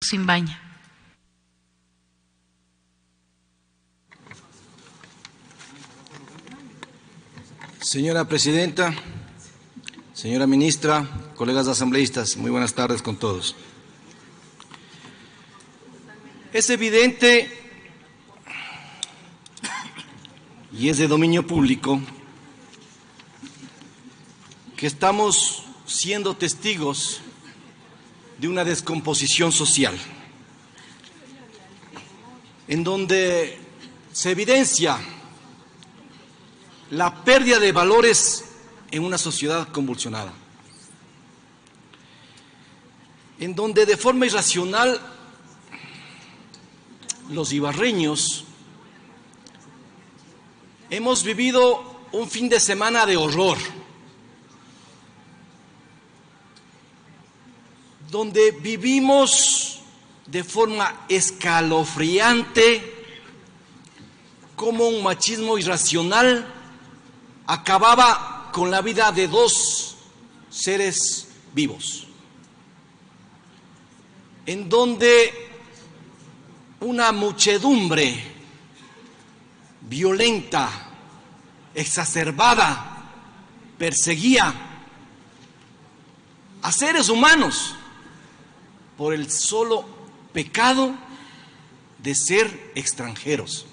Simbaña. Señora Presidenta, señora Ministra, colegas asambleístas, muy buenas tardes con todos. Es evidente y es de dominio público que estamos siendo testigos de una descomposición social, en donde se evidencia la pérdida de valores en una sociedad convulsionada, en donde de forma irracional los ibarreños hemos vivido un fin de semana de horror, donde vivimos de forma escalofriante cómo un machismo irracional acababa con la vida de dos seres vivos, en donde una muchedumbre violenta, exacerbada, perseguía a seres humanos por el solo pecado de ser extranjeros.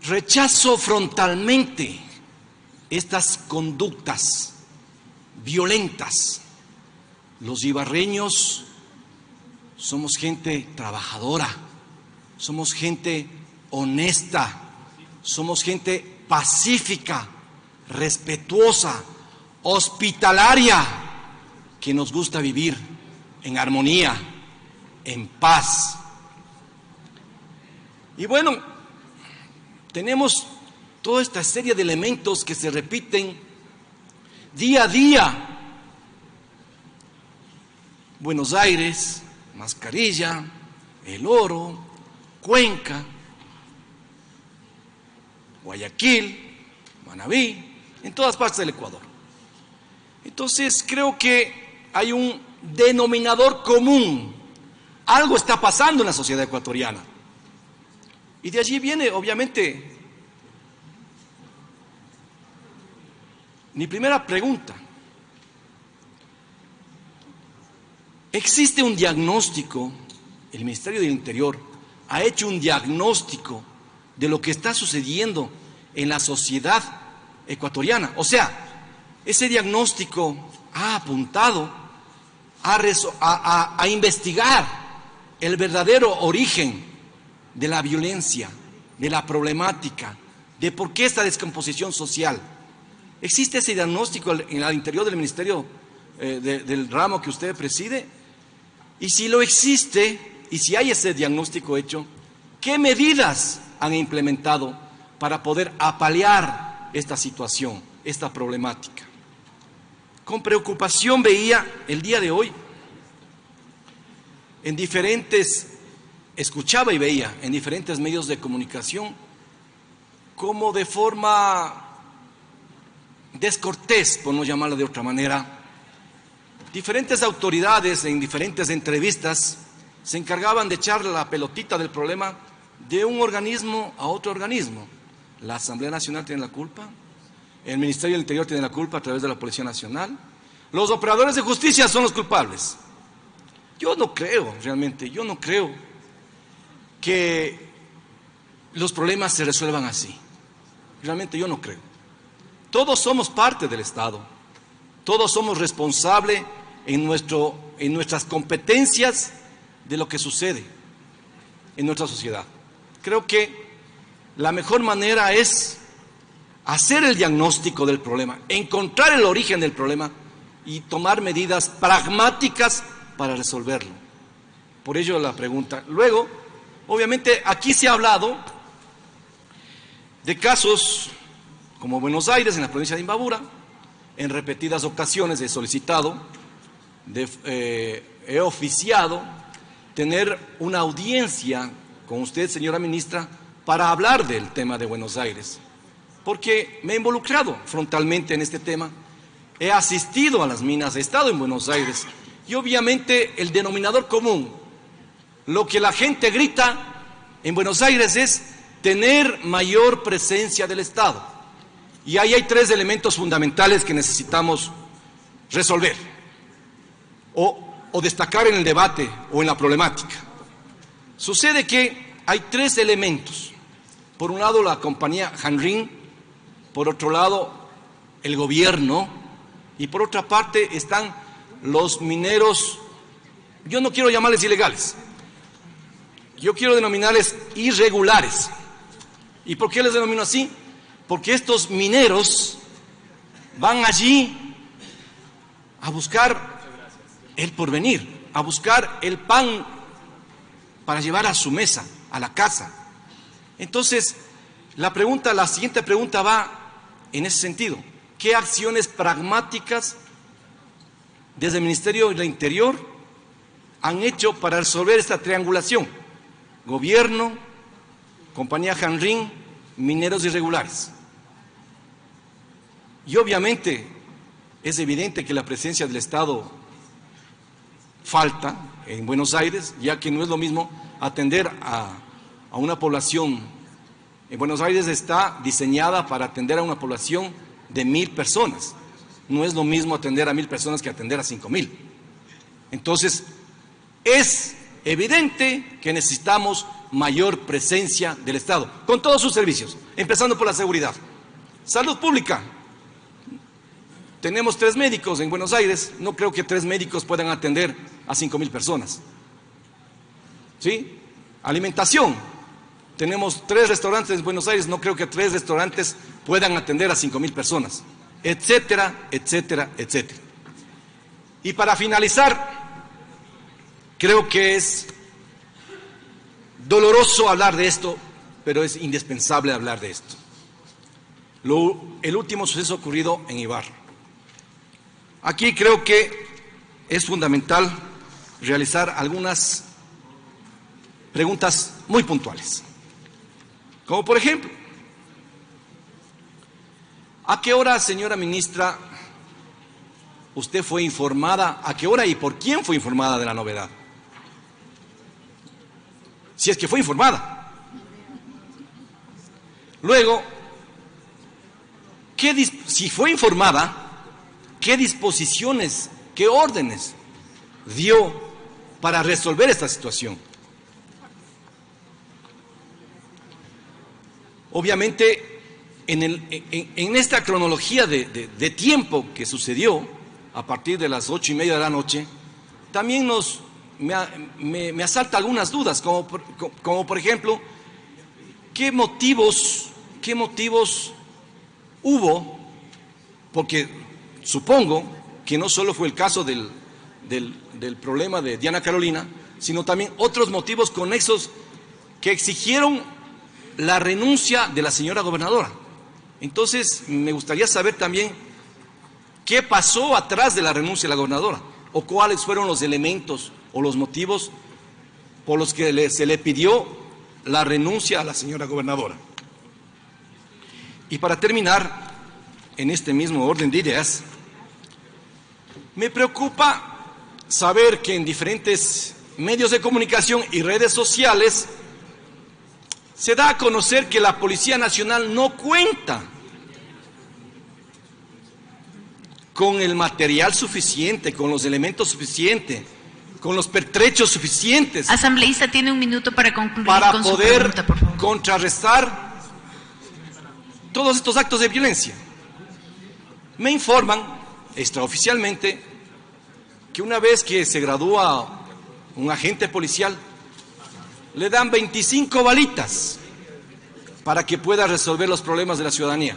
Rechazo frontalmente estas conductas violentas. Los ibarreños somos gente trabajadora, somos gente honesta, somos gente pacífica, respetuosa, hospitalaria, que nos gusta vivir en armonía, en paz. Y bueno, tenemos toda esta serie de elementos que se repiten día a día. Buenos Aires, Mascarilla, El Oro, Cuenca, Guayaquil, Manabí, en todas partes del Ecuador. Entonces creo que hay un denominador común. Algo está pasando en la sociedad ecuatoriana. Y de allí viene, obviamente, mi primera pregunta. ¿Existe un diagnóstico? El Ministerio del Interior ha hecho un diagnóstico de lo que está sucediendo en la sociedad ecuatoriana. O sea, ese diagnóstico ha apuntado a investigar el verdadero origen de la violencia, de la problemática, de por qué esta descomposición social. ¿Existe ese diagnóstico en el interior del Ministerio del ramo que usted preside? Y si lo existe, y si hay ese diagnóstico hecho, ¿qué medidas han implementado para poder apalear esta situación, esta problemática? Con preocupación veía el día de hoy escuchaba y veía en diferentes medios de comunicación cómo de forma descortés, por no llamarlo de otra manera, diferentes autoridades en diferentes entrevistas se encargaban de echar la pelotita del problema de un organismo a otro organismo. La Asamblea Nacional tiene la culpa, el Ministerio del Interior tiene la culpa a través de la Policía Nacional, los operadores de justicia son los culpables. Yo no creo, realmente, yo no creo que los problemas se resuelvan así. Realmente yo no creo. Todos somos parte del Estado, todos somos responsables en nuestras competencias de lo que sucede en nuestra sociedad. Creo que la mejor manera es hacer el diagnóstico del problema, encontrar el origen del problema y tomar medidas pragmáticas para resolverlo. Por ello la pregunta. Luego, obviamente aquí se ha hablado de casos como Buenos Aires, en la provincia de Imbabura. En repetidas ocasiones he solicitado, he oficiado tener una audiencia con usted, señora ministra, para hablar del tema de Buenos Aires, porque me he involucrado frontalmente en este tema he asistido a las minas, he estado en Buenos Aires, y obviamente el denominador común, lo que la gente grita en Buenos Aires es tener mayor presencia del Estado. Y ahí hay tres elementos fundamentales que necesitamos resolver o destacar en el debate o en la problemática. Sucede que hay tres elementos. Por un lado, la compañía Hanrin, por otro lado, el gobierno, y por otra parte están los mineros, yo no quiero llamarles ilegales, yo quiero denominarles irregulares. ¿Y por qué les denomino así? Porque estos mineros van allí a buscar el porvenir, a buscar el pan para llevar a su mesa, a la casa. Entonces, la siguiente pregunta va en ese sentido. ¿Qué acciones pragmáticas desde el Ministerio del Interior han hecho para resolver esta triangulación? Gobierno, compañía Hanrin, mineros irregulares. Y obviamente es evidente que la presencia del Estado falta en Buenos Aires, ya que no es lo mismo atender a una población. En Buenos Aires está diseñada para atender a una población de 1.000 personas. No es lo mismo atender a 1.000 personas que atender a 5.000. Entonces, es evidente que necesitamos mayor presencia del Estado, con todos sus servicios, empezando por la seguridad. Salud pública. Tenemos 3 médicos en Buenos Aires, no creo que 3 médicos puedan atender a 5.000 personas. ¿Sí? Alimentación. Tenemos 3 restaurantes en Buenos Aires, no creo que 3 restaurantes puedan atender a 5.000 personas, etcétera, etcétera, etcétera. Y para finalizar, creo que es doloroso hablar de esto, pero es indispensable hablar de esto. El último suceso ocurrido en Ibarra. Aquí creo que es fundamental realizar algunas preguntas muy puntuales. Como por ejemplo, ¿a qué hora, señora ministra, usted fue informada? ¿A qué hora y por quién fue informada de la novedad? Si es que fue informada. Luego, si fue informada, ¿qué disposiciones, qué órdenes dio para resolver esta situación? Obviamente, en esta cronología de tiempo que sucedió a partir de las 8:30 de la noche, también me asalta algunas dudas, como por ejemplo, ¿qué motivos hubo? Porque supongo que no solo fue el caso del problema de Diana Carolina, sino también otros motivos conexos que exigieron la renuncia de la señora gobernadora. Entonces, me gustaría saber también qué pasó atrás de la renuncia de la gobernadora, o cuáles fueron los elementos o los motivos por los que se le pidió la renuncia a la señora gobernadora. Y para terminar, en este mismo orden de ideas, me preocupa saber que en diferentes medios de comunicación y redes sociales se da a conocer que la Policía Nacional no cuenta con el material suficiente, con los elementos suficientes, con los pertrechos suficientes. Asambleísta, tiene 1 minuto para concluir para con poder su pregunta, por favor. Contrarrestar todos estos actos de violencia. Me informan extraoficialmente que una vez que se gradúa un agente policial, le dan 25 balitas para que pueda resolver los problemas de la ciudadanía.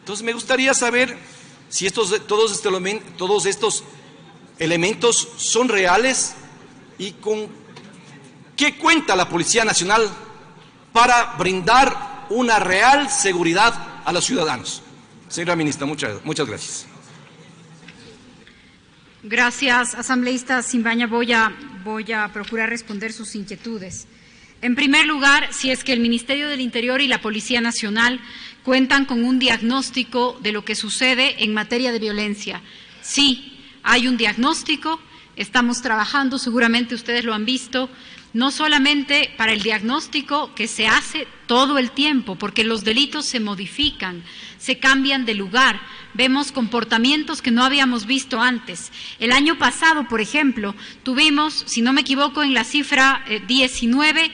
Entonces me gustaría saber si todos estos elementos son reales y con qué cuenta la Policía Nacional para brindar una real seguridad a los ciudadanos. Señora ministra, muchas gracias. Gracias, asambleísta Simbaña. Voy a procurar responder sus inquietudes. En primer lugar, si es que el Ministerio del Interior y la Policía Nacional cuentan con un diagnóstico de lo que sucede en materia de violencia. Sí, hay un diagnóstico, estamos trabajando, seguramente ustedes lo han visto, no solamente para el diagnóstico que se hace todo el tiempo, porque los delitos se modifican, se cambian de lugar, vemos comportamientos que no habíamos visto antes. El año pasado, por ejemplo, tuvimos, si no me equivoco, en la cifra 19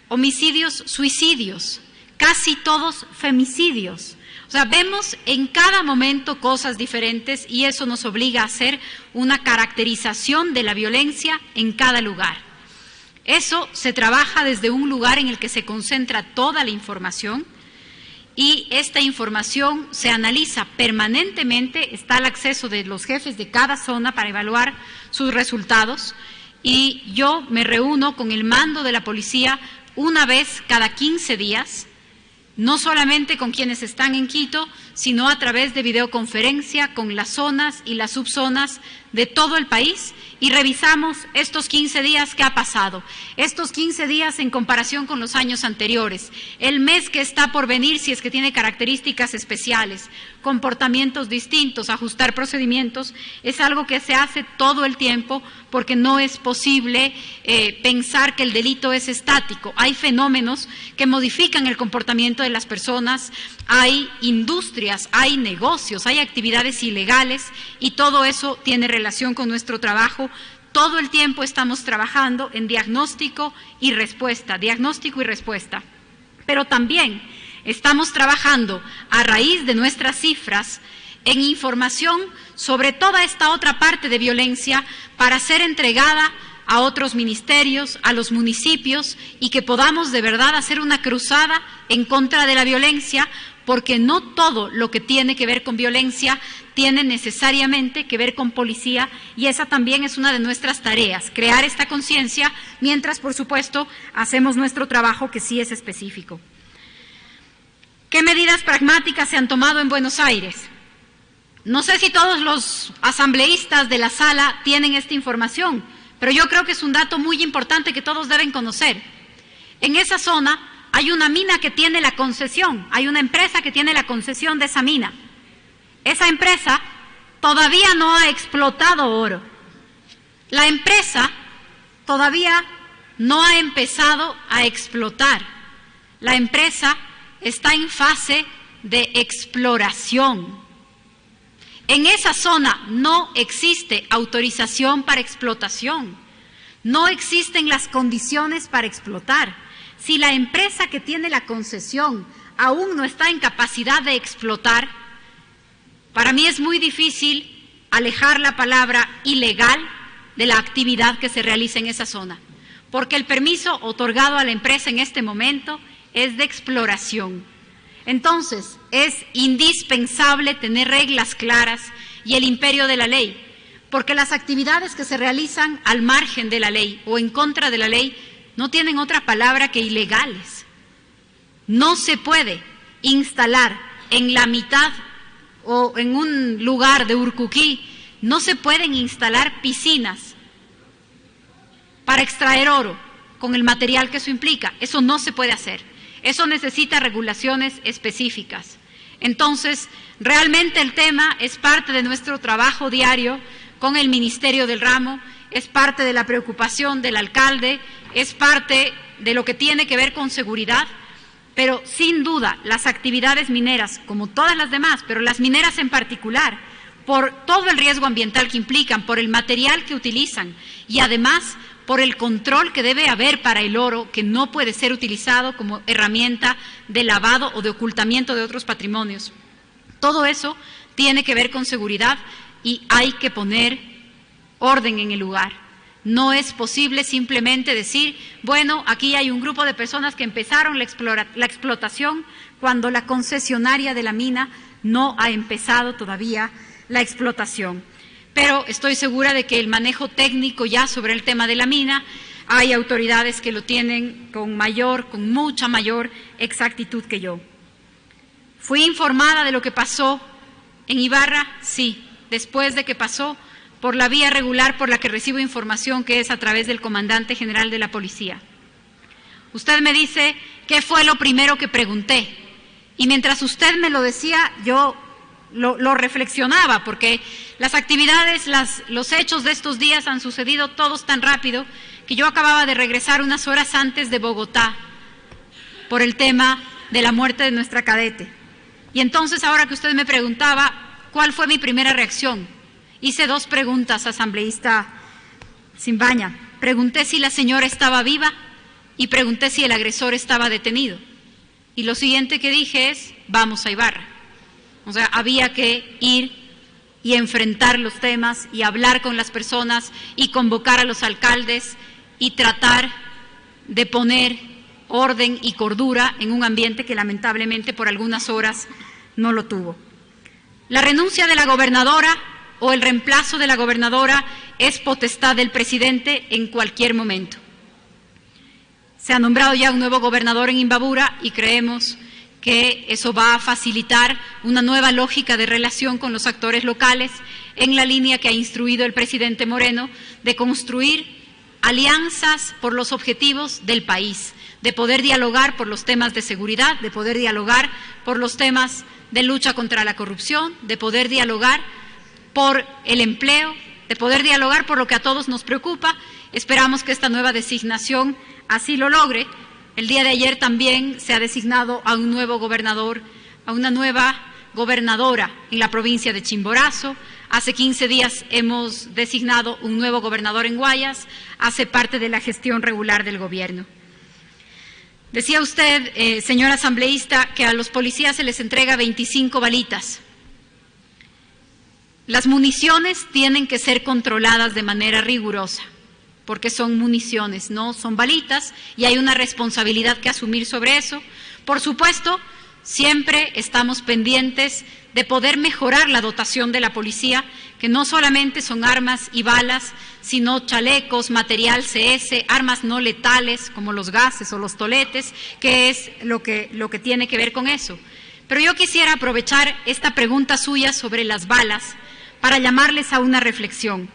homicidios, suicidios, casi todos femicidios. O sea, vemos en cada momento cosas diferentes y eso nos obliga a hacer una caracterización de la violencia en cada lugar. Eso se trabaja desde un lugar en el que se concentra toda la información y esta información se analiza permanentemente, está al acceso de los jefes de cada zona para evaluar sus resultados y yo me reúno con el mando de la policía una vez cada 15 días, no solamente con quienes están en Quito, sino a través de videoconferencia con las zonas y las subzonas de todo el país y revisamos estos 15 días qué ha pasado, estos 15 días en comparación con los años anteriores, el mes que está por venir si es que tiene características especiales, comportamientos distintos, ajustar procedimientos, es algo que se hace todo el tiempo porque no es posible pensar que el delito es estático. Hay fenómenos que modifican el comportamiento de las personas, hay industrias, hay negocios, hay actividades ilegales y todo eso tiene relación con nuestro trabajo. Todo el tiempo estamos trabajando en diagnóstico y respuesta, pero también estamos trabajando a raíz de nuestras cifras en información sobre toda esta otra parte de violencia para ser entregada a otros ministerios, a los municipios y que podamos de verdad hacer una cruzada en contra de la violencia, porque no todo lo que tiene que ver con violencia tiene necesariamente que ver con policía y esa también es una de nuestras tareas, crear esta conciencia mientras, por supuesto, hacemos nuestro trabajo que sí es específico. ¿Qué medidas pragmáticas se han tomado en Buenos Aires? No sé si todos los asambleístas de la sala tienen esta información, pero yo creo que es un dato muy importante que todos deben conocer. En esa zona hay una mina que tiene la concesión, hay una empresa que tiene la concesión de esa mina. Esa empresa todavía no ha explotado oro. La empresa todavía no ha empezado a explotar. La empresa está en fase de exploración. En esa zona no existe autorización para explotación, no existen las condiciones para explotar. Si la empresa que tiene la concesión aún no está en capacidad de explotar, para mí es muy difícil alejar la palabra ilegal de la actividad que se realiza en esa zona, porque el permiso otorgado a la empresa en este momento es de exploración. Entonces, es indispensable tener reglas claras y el imperio de la ley, porque las actividades que se realizan al margen de la ley o en contra de la ley no tienen otra palabra que ilegales. No se puede instalar en la mitad o en un lugar de Urcuquí, no se pueden instalar piscinas para extraer oro con el material que eso implica. Eso no se puede hacer. Eso necesita regulaciones específicas. Entonces, realmente el tema es parte de nuestro trabajo diario con el Ministerio del Ramo, es parte de la preocupación del alcalde, es parte de lo que tiene que ver con seguridad, pero sin duda las actividades mineras, como todas las demás, pero las mineras en particular, por todo el riesgo ambiental que implican, por el material que utilizan y además por el control que debe haber para el oro, que no puede ser utilizado como herramienta de lavado o de ocultamiento de otros patrimonios. Todo eso tiene que ver con seguridad y hay que poner orden en el lugar. No es posible simplemente decir, bueno, aquí hay un grupo de personas que empezaron la explotación cuando la concesionaria de la mina no ha empezado todavía la explotación. Pero estoy segura de que el manejo técnico ya sobre el tema de la mina, hay autoridades que lo tienen con mucha mayor exactitud que yo. ¿Fui informada de lo que pasó en Ibarra? Sí, después de que pasó por la vía regular por la que recibo información, que es a través del comandante general de la policía. Usted me dice, ¿qué fue lo primero que pregunté? Y mientras usted me lo decía, yo lo reflexionaba, porque las actividades, los hechos de estos días han sucedido todos tan rápido que yo acababa de regresar unas horas antes de Bogotá por el tema de la muerte de nuestra cadete. Y entonces, ahora que usted me preguntaba, ¿cuál fue mi primera reacción? Hice 2 preguntas, asambleísta Simbaña. Pregunté si la señora estaba viva y pregunté si el agresor estaba detenido. Y lo siguiente que dije es, vamos a Ibarra. O sea, había que ir y enfrentar los temas y hablar con las personas y convocar a los alcaldes y tratar de poner orden y cordura en un ambiente que lamentablemente por algunas horas no lo tuvo. La renuncia de la gobernadora o el reemplazo de la gobernadora es potestad del presidente en cualquier momento. Se ha nombrado ya un nuevo gobernador en Imbabura y creemos que eso va a facilitar una nueva lógica de relación con los actores locales en la línea que ha instruido el presidente Moreno de construir alianzas por los objetivos del país, de poder dialogar por los temas de seguridad, de poder dialogar por los temas de lucha contra la corrupción, de poder dialogar por el empleo, de poder dialogar por lo que a todos nos preocupa. Esperamos que esta nueva designación así lo logre. El día de ayer también se ha designado a un nuevo gobernador, a una nueva gobernadora en la provincia de Chimborazo. Hace 15 días hemos designado un nuevo gobernador en Guayas, hace parte de la gestión regular del gobierno. Decía usted, señor asambleísta, que a los policías se les entrega 25 balitas. Las municiones tienen que ser controladas de manera rigurosa, porque son municiones, no son balitas, y hay una responsabilidad que asumir sobre eso. Por supuesto, siempre estamos pendientes de poder mejorar la dotación de la policía, que no solamente son armas y balas, sino chalecos, material CS, armas no letales como los gases o los toletes, que es lo que tiene que ver con eso. Pero yo quisiera aprovechar esta pregunta suya sobre las balas para llamarles a una reflexión.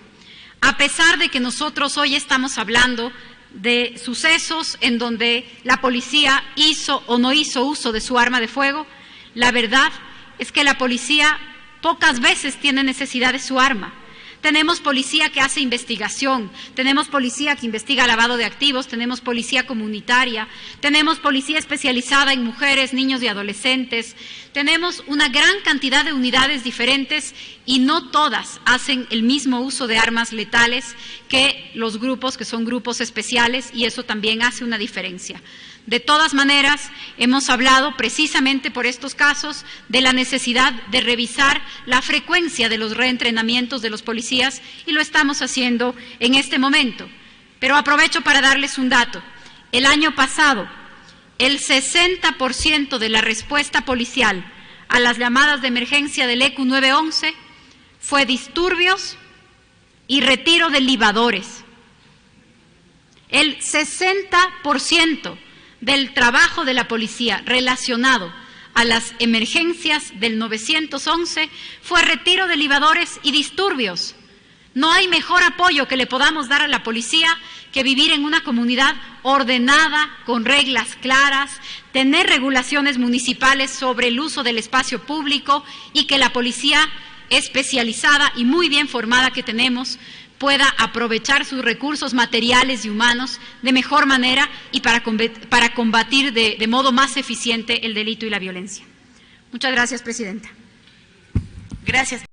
A pesar de que nosotros hoy estamos hablando de sucesos en donde la policía hizo o no hizo uso de su arma de fuego, la verdad es que la policía pocas veces tiene necesidad de su arma. Tenemos policía que hace investigación, tenemos policía que investiga lavado de activos, tenemos policía comunitaria, tenemos policía especializada en mujeres, niños y adolescentes, tenemos una gran cantidad de unidades diferentes y no todas hacen el mismo uso de armas letales que los grupos que son grupos especiales, y eso también hace una diferencia. De todas maneras, hemos hablado precisamente por estos casos de la necesidad de revisar la frecuencia de los reentrenamientos de los policías y lo estamos haciendo en este momento. Pero aprovecho para darles un dato. El año pasado, el 60% de la respuesta policial a las llamadas de emergencia del ECU 911 fue disturbios y retiro de libadores. El 60% del trabajo de la policía relacionado a las emergencias del 911 fue retiro de libadores y disturbios. No hay mejor apoyo que le podamos dar a la policía que vivir en una comunidad ordenada, con reglas claras, tener regulaciones municipales sobre el uso del espacio público y que la policía especializada y muy bien formada que tenemos pueda aprovechar sus recursos materiales y humanos de mejor manera y para combatir de modo más eficiente el delito y la violencia. Muchas gracias, presidenta. Gracias.